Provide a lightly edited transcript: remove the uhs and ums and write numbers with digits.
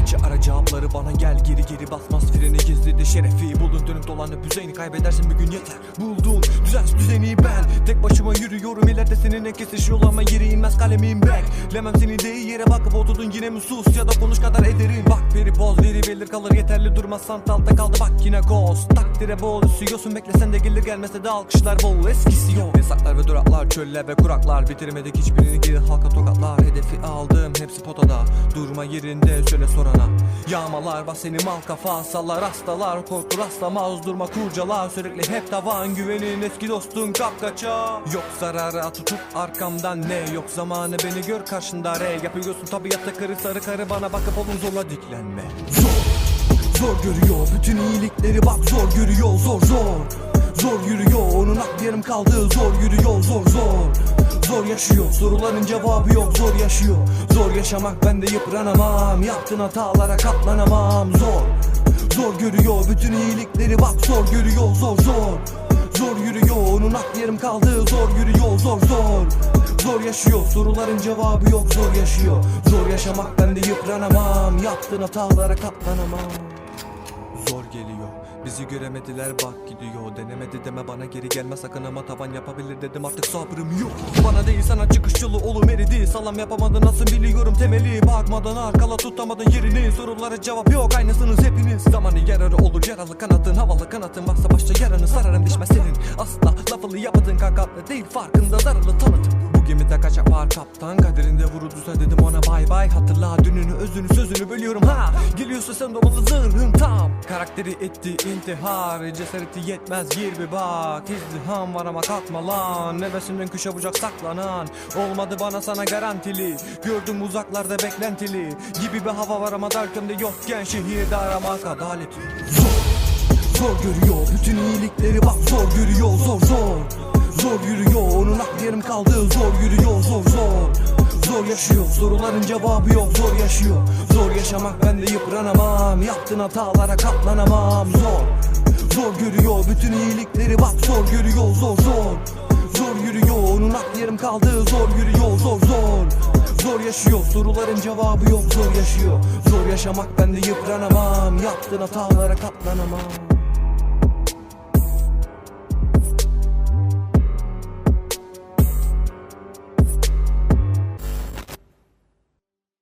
Verdikçe ara cevapları bana gel geri geri basmaz freni gizli de şerefi buldun dönüp dolanıp düzeyini kaybedersin bir gün yeter. Buldum düzensiz düzeni ben tek başıma yürüyorum ileride seninle kesişiyor ama yeri inmez kalemim beklemem seni değil yere bakıp oturdun yine mi sus ya da konuş kadar ederim. Bak veri poz veri belir kalır yeterli durmazsan talta kaldı bak yine koz takdire bol üsüyorsun beklesen de gelir gelmese de alkışlar bol eskisi yok. Yasaklar ve duraklar çöller ve kuraklar bitirmedik hiçbirini geri halka tokatlar hedefi aldım hepsi potada durma yerinde söyle sorana. Yağmalar bas seni mal kafa sallar hastalar korku rastlamaz durma kurcalar sürekli hep tavan güvenin eski dostun kapkaça. Yok zarara tutup arkamdan ne yok zamanı beni gör karşında re yapıyorsun tabiatta karı sarı karı bana bakıp olun zorla diklenme. Zor görüyor bütün iyilikleri bak zor görüyor zor yürüyor onun aklı yarım kaldı zor yürüyor zor yaşıyor soruların cevabı yok zor yaşıyor zor yaşamak ben de yıpranamam yaptığın hatalara katlanamam zor görüyor bütün iyilikleri bak zor görüyor zor yürüyor onun aklı yarım kaldı zor yürüyor zor yaşıyor soruların cevabı yok zor yaşıyor zor yaşamak ben de yıpranamam yaptığın hatalara katlanamam. Zor geliyor bizi göremediler bak gidiyor denemedi deme bana geri gelme sakın ama tavan yapabilir dedim artık sabrım yok. Bana değil sana çıkış yolu oğlum eridi salam yapamadın nasıl biliyorum temeli bakmadan arkala tutamadın yerini sorulara cevap yok aynısınız hepiniz. Zamanı yararı olur yaralı kanatın havalı kanatın varsa başta yaranı sararım düşmez senin asla lafını yapmadın kakatlı değil farkında zararlı tanıtım. Gemide kaçak var kaptan kaderinde vurulursa dedim ona bay bay hatırla dününü özünü sözünü bölüyorum ha geliyorsa sen dolalı zırhın tam karakteri etti intihar cesareti yetmez gir bir bak izdiham var ama kalkma lan nefesinden kuşa bucak saklanan olmadı bana sana garantili gördüm uzaklarda beklentili gibi bir hava var ama darkımda yokken şehirde aramak adaleti. Zor görüyor bütün iyilikleri bak zor görüyor zor yürüyor onun aklı yarım kaldı zor yürüyor zor yaşıyor soruların cevabı yok zor yaşıyor zor yaşamak ben de yıpranamam yaptığın hatalara katlanamam zor görüyor bütün iyilikleri bak zor görüyor zor yürüyor onun aklı yarım kaldı zor yürüyor zor yaşıyor soruların cevabı yok zor yaşıyor zor yaşamak ben de yıpranamam yaptığın hatalara katlanamam.